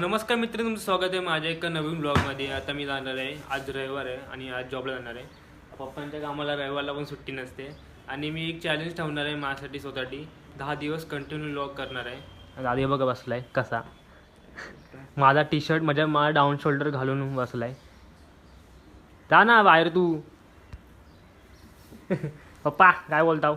नमस्कार मित्र, तुमचं स्वागत आहे माझ्या एका नवीन ब्लॉगमध्ये. आता मी जाणार आहे, आज रविवार आहे आणि आज जॉबला जाणार आहे. पप्पांच्या कामाला रविवारला पण सुट्टी नसते आणि मी एक चॅलेंज ठेवणार आहे माझ्यासाठी स्वतःसाठी. 10 दिवस कंटिन्यू ब्लॉग करणार आहे. आधी बघा बसलाय कसा, माझा टी शर्ट म्हणजे माझा डाऊन शोल्डर घालून बसलाय. जा ना बाहेर तू. पप्पा काय बोलताव?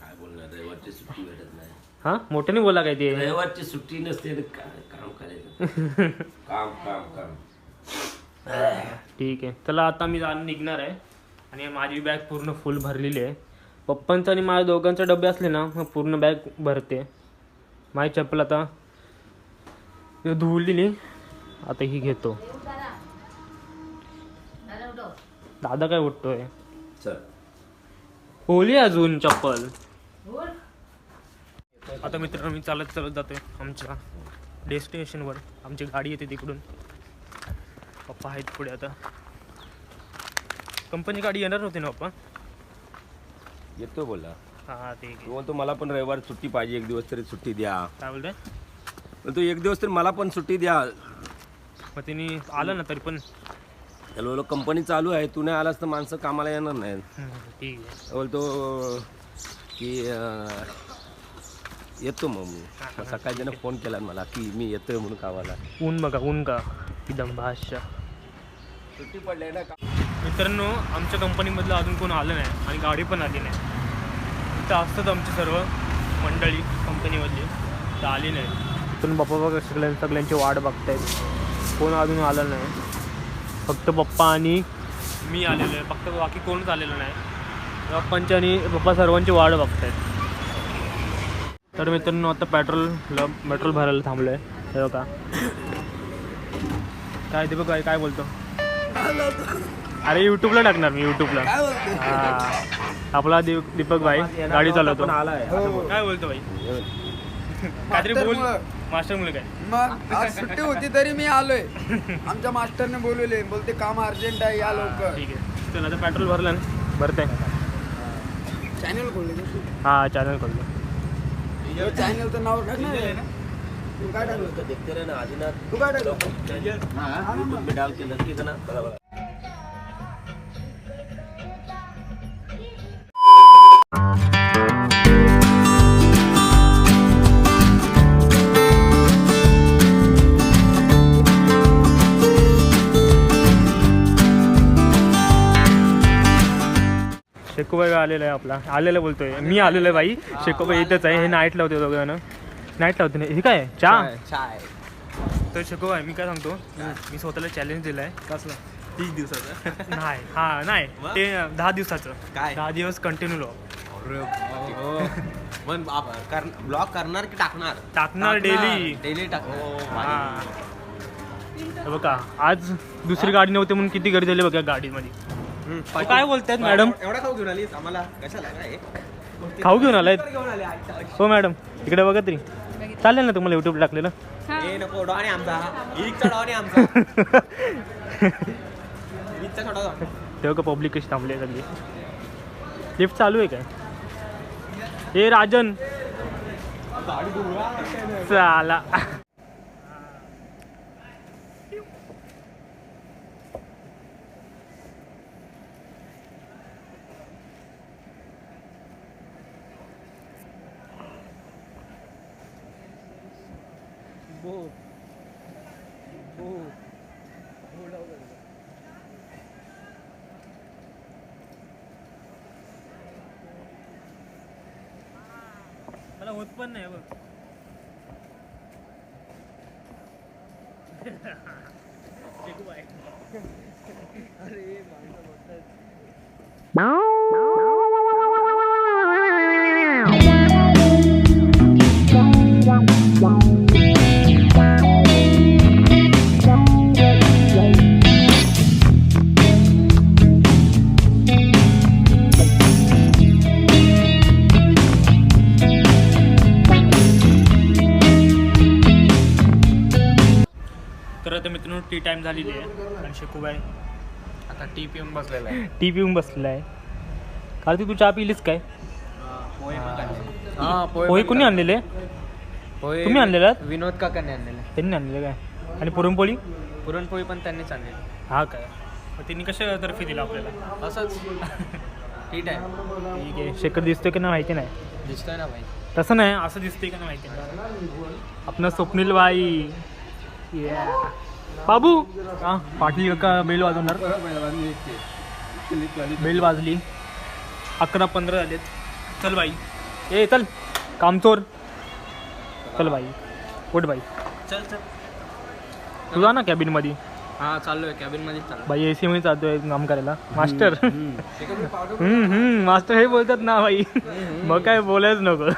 काय बोलणार, रविवारची सुट्टी भेटत नाही. हां मोठ्याने बोला काय ते. रविवारची सुट्टी नसते तर काम करायचं. काम काम काम. ठीक आहे, चला आता मी निघणार आहे आणि माझी बॅग पूर्ण फुल भरलेली आहे. पप्पांचा आणि माझ्या दोघांचे डबे असले ना मग पूर्ण बॅग भरते. माझी चप्पल आता धुवलेली, आता ही घेतो. दादा काय उठतोय? चल ओली अजून चप्पल. आता मित्रांनो मी चालत जातोय आमच्या डेस्टिनेशनवर. आमची गाडी येते तिकडून. पप्पा आहेत पुढे. आता कंपनी गाडी येणार नव्हती ना पप्पा? येतो बोला. हां ठीक आहे. तू बोलतो मला पण रविवार सुट्टी पाहिजे, एक दिवस तरी सुट्टी द्या. काय बोलतोय? पण तू एक दिवस तरी मला पण सुट्टी द्या. मग तिने आलं ना तरी पण. त्याला बोललो कंपनी चालू आहे, तू नाही आलास तर माणसं कामाला येणार नाही. ठीक आहे. बोलतो की येतो. मग मी सकाळी त्यानं फोन केला मला की मी येतोय म्हणून कामाला. ऊन बघा, ऊन का एकदम भाषा. सुट्टी पडली ना. मित्रांनो आमच्या कंपनीमधलं अजून कोण आलं नाही आणि गाडी पण आली नाही. इथं असतात आमची सर्व मंडळी कंपनीमधली, तर आली नाही. पण पप्पा बघा सगळ्यांची वाट बघतायत. कोण अजून आलं नाही, फक्त पप्पा आणि मी आलेलो आहे. फक्त बाकी कोणच आलेलं नाही. पप्पांची आणि पप्पा सर्वांची वाट बघतायत. तर मित्रांनो आता पेट्रोल भरायला थांबलो आहे. हे बघा काय ते बघा काय बोलतो. अरे यूट्यूबला टाकणार मी, यूट्यूबला. हां आपला दीपक भाई गाडी चालवतो. काय बोलतो भाई? काहीतरी बोल. मास्टर मुलं काय मग आज सुट्टी होती तरी मी आलोय. आमच्या मास्टरने बोलवले, बोलते काम अर्जंट आहे, या लवकर. ठीक आहे. चल आता पेट्रोल भरलं ना, भरतंय. चॅनल खोलले. हां चॅनल खोललं. चॅनलचं नाव टाकणार तू काय टाकलं? देखते रहे ना आदिनाथ. तू काय टाकलं? यूट्यूब पे डाल के लड़की का ना बड़ा शेकोबाई आलेला आहे. आपला आलेला बोलतोय मी, आलेलो आहे बाई. शेकोबाई इथंच आहे. हे नाईट लावते दोघं. नाईट लावते नाही. हे काय चहा? तर शेकोबाई मी काय सांगतो, मी स्वतःला चॅलेंज दिलं आहे. कसलं? 30 दिवसाचं नाही. हां नाही, ते 10 दिवसाचं. काय? 10 दिवस कंटिन्यू लाव. पण ब्लॉग करणार की टाकणार डेली टाकणार. हां हे बघा आज दुसरी गाडी नव्हती म्हणून किती गर्दी झाली बघा गाडीमध्ये. काय बोलतायत मॅडम? एवढा खाऊ घेऊन आलीस आम्हाला? कशाला काय खाऊ घेऊन आलाय? घेऊन आले? हो मॅडम इकडे बघा तरी. चालेल ना तुम्हाला यूट्यूब टाकलेलं? ए नको, डॉन आहे आमचा. इरिकचा डॉन आहे आमचा. इरिकचा छोटा डॉन. तेव्हा का पब्लिक कशी थांबली आहे सगळी. लिफ्ट चालू आहे काय? हे राजन चाला. मला होत पण नाही बघ. तर आता मित्रांनो टी टाइम झालेली आहे आणि शेकोबाई आता टी पिऊन बसलेला आहे. टी पिऊन बसलेला आहे. कार्तिक तू चहा पिलीस काय? पोहे पोहे कोणी आणलेले? तुम्ही आणलेला? विनोद काकाने आणलेले. त्यांनी आणले काय? आणि पुरणपोळी? पुरणपोळी पण त्यांनीच आणली. हा काय? मग त्यांनी कशातर्फे दिलं आपल्याला? असंच ठीक आहे. ठीक आहे. शेखर दिसतोय की नाही माहिती नाही. दिसतोय ना भाई. तसं नाही, असं दिसतंय का नाही माहिती नाही. आपलं स्वप्नील बाई बाबू हा पाटील का बेल वाजवणार. बेल वाजली. 11:15 झालेत. चल बाई ए चल कामचोर. चल बाई उठ बाई. चल चल. तुझा ना कॅबिनमध्ये. हा चाललोय कॅबिन मध्ये चाललो. बाई AC मध्ये चालतोय काम करायला. मास्टर मास्टर हे बोलतात ना बाई. मग काय बोलायच नको.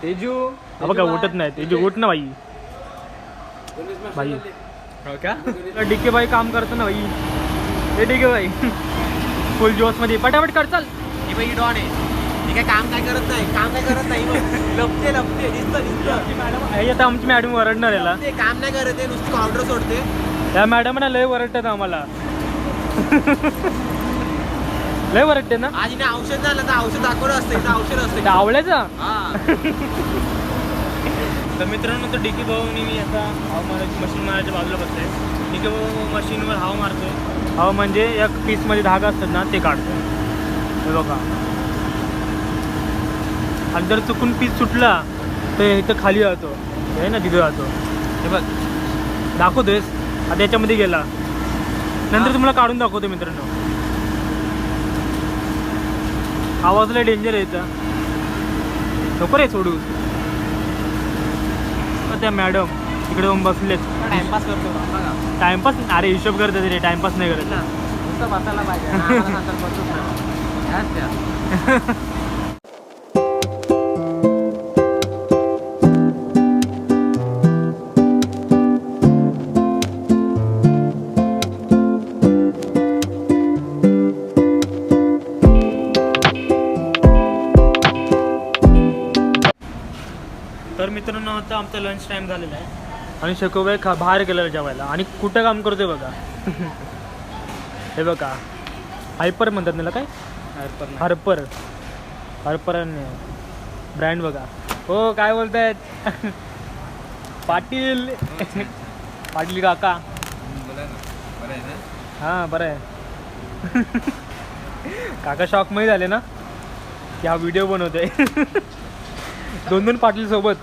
तेजू बघा उठत नाही. तेजू उठ ना बाई. बाई हो का? DK बाई काम करतो ना बाई. हे DK बाई फुल जोश मध्ये पटापट कर चल. ही बाई डॉन आहे. हे काय काम काय करत नाही. काम काय करत नाही. लपते लपते दिसतं. आता आमची मॅडम ओरडणार याला. ते काम नाही करत आहे. नुसती काउंटर सोडते. त्या मॅडम ना लय ओरडतात आम्हाला. लय ओरडते ना. आज हिने औषध झालं तर औषध दाखवलं असतं. इथं औषध असतं. आवडायचं. हा. तर मित्रांनो तर DK भाऊनी मी आता हवा मारायची मशीन मारायच्या बाजूला बसले. DK भाऊ मशीनवर हवा मारतोय. हवा म्हणजे या पीसमध्ये धागा असतात ना ते काढतोय. हे बघा. आणि जर चुकून पीस सुटला तर इथं खाली जातो. हे ना तिथे जातो. हे बघ दाखवतोयस. आता याच्यामध्ये गेला. नंतर तुम्हाला काढून दाखवतो मित्रांनो. आवाजला डेंजर यायचा. नको रे सोडू. त्या मॅडम तिकडे जाऊन बसलेत. टाइमपास करतो बघा. टाइमपास अरे हिशोब करतात रे. टाइमपास नाही करत. नुसतं बसायला पाहिजे. आम्हाला नंतर बसूच नाही. ह्याच त्या. तर मित्रांनो आता आमचा लंच टाईम झालेला आहे. आणि शकोबाई बाहेर गेलेला जेवायला. आणि कुठं काम करतोय बघा. हे बघा हायपर म्हणतात त्याला. काय हार्पर. हार्पर ब्रँड बघा. हो काय बोलतायत पाटील. पाटील काका. हां बरं आहे. काका शॉकमध्ये झाले ना की हा व्हिडिओ बनवतोय. दोन पाटील सोबत.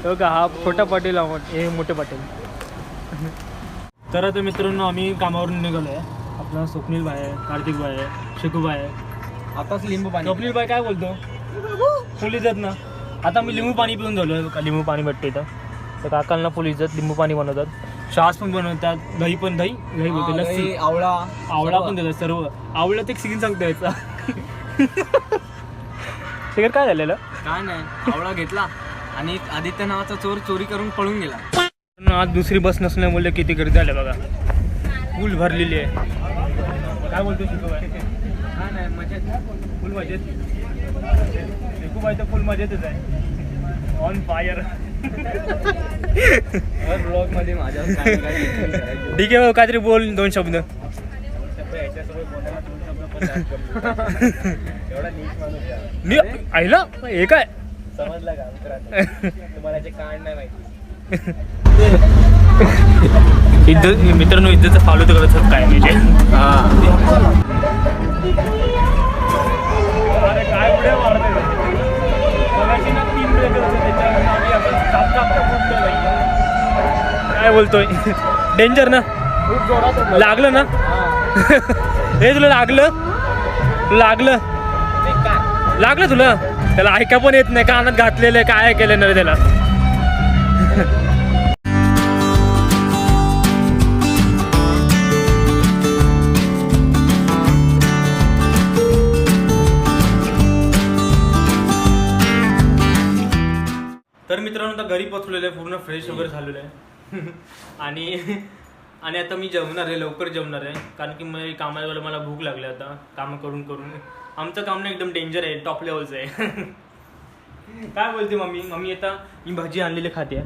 हो का हा छोटा पाटील हे मोठे पाटील. तर आता मित्रांनो आम्ही कामावरून निघालो आहे. आपला स्वप्नील भाई आहे, कार्तिक भाई आहे, शेखूबाई आहे. आताच लिंबू पाणी. स्वप्नील भाई काय बोलतो फुल इज्जत ना. आता मी लिंबू पाणी पिऊन झालो आहे. लिंबू पाणी भेटते इथं. तर काकांना फुल इज्जत. लिंबू पाणी बनवतात. छास पण बनवतात. दही पण दही बोलतो. लस्सी आवळा आवळा पण देतात सर्व. आवळ्यात एक सीन सांगतो याचा. शेखर काय झालेलं? काय नाही. आवळा घेतला आणि आदित्य नावाचा चोर चोरी करून पळून गेला. आज दुसरी बस नसल्यामुळे किती गर्दी आले बघा. फुल भरलेली आहे. काय बोलतो शिकूबाई? काय नाही मजेत. फुल मजेत. शिकूबाई तर फुल मजेतच आहे. On fire. ब्लॉग मध्ये माझ्या ठीक आहे काहीतरी बोल 2 शब्द. मी आईला हे काय समजला का? तुम्हाला जे कांड नाही माहिती. इज्जत मित्रांनो इज्जतचं फॉलो तर करत काय म्हणजे. अरे काय पुढे मारते ना 3 काय बोलतोय डेंजर ना. लागलं ना. हे तुला लागलं तुला. त्याला ऐका पण येत नाही. कानात घातलेलं काय केलं ना रे त्याला. तर मित्रांनो आता घरी पोचलेलं आहे. पूर्ण फ्रेश वगैरे झालेलं आहे. आणि आता मी जेवणार आहे. लवकर जेवणार आहे. कारण की मी कामाच्या वेळेला मला भूक लागली आता. कामं करून आमचं काम ना एकदम डेंजर आहे. टॉप लेवलचं आहे. काय बोलते मम्मी आता मी भाजी आणलेली खाते.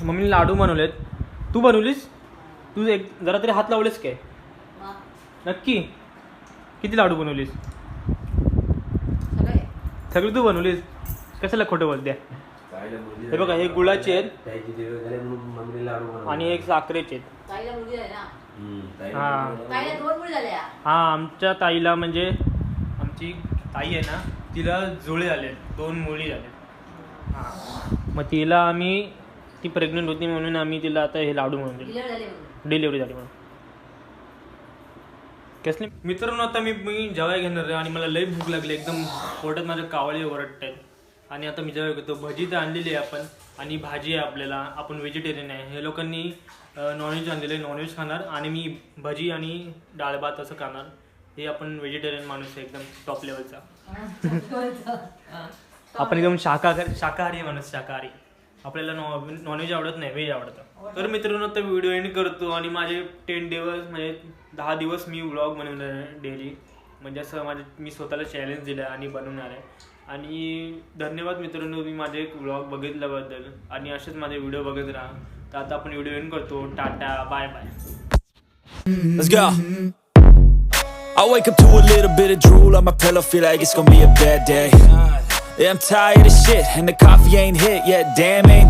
मम्मीने लाडू बनवलेत. तू बनवलीस? तू एक जरा तरी हात लावलेस काय? नक्की किती लाडू बनवलीस? सगळे तू बनवलीस. कशाला खोटं बोलते? ताईला मुलगी हे बघा, हे गुळाचे आहेत ताईची दिवस झाले म्हणून मम्मीला लाडू बनवले. आणि एक साखरेचे आहेत. ताईला मुलगी आहे ना. ताईला हा. मुलगी झाली. ताईला 2 मुली झाल्या. हा, आमच्या ताईला म्हणजे आमची ताई आहे ना, तिला जुळे आले, 2 मुली झाले. हां, मग तिला आम्ही, ती प्रेग्नंट होती म्हणून आम्ही तिला आता हे लाडू म्हणून दिले. डिलिव्हरी झाली म्हणून. डिलिव्हरी झाली म्हणून. कसले मित्रांनो, आता मी जेवाय घेणार आहे आणि मला लई भूक लागली, एकदम पोटात माझ्या कावळे ओरडत आहेत. आणि आता मी जेवाय घेतो. भजी तर आणलेली आहे आपण, आणि भाजी आहे आपल्याला, आपण व्हेजिटेरियन आहे. हे लोकांनी नॉनव्हेज आणलेलं आहे, नॉनव्हेज खाणार, आणि मी भजी आणि डाळ भात असं खाणार. हे आपण व्हेजिटेरियन माणूस आहे, एकदम टॉप लेवलचा. आपण एकदम शाकाहारी माणूस, शाकाहारी. आपल्याला नॉनव्हेज आवडत नाही, व्हेज आवडतं. तर मित्रांनो, आता व्हिडिओ एंड करतो. आणि माझे 10 दिवस म्हणजे 10 दिवस मी व्लॉग बनवणार आहे डेली. म्हणजे असं मी स्वतःला चॅलेंज दिलं आहे आणि बनवणार आहे. आणि धन्यवाद मित्रांनो, तुम्ही माझे व्लॉग बघितल्याबद्दल, आणि असेच माझे व्हिडिओ बघत राहा. तर आता आपण व्हिडिओ एंड करतो. Tata, bye bye. Let's go. I wake up to a little bit of drool on my pillow, feel like it's gonna be a bad day. Yeah, I'm tired of shit, and the coffee ain't hit yet, damn ain't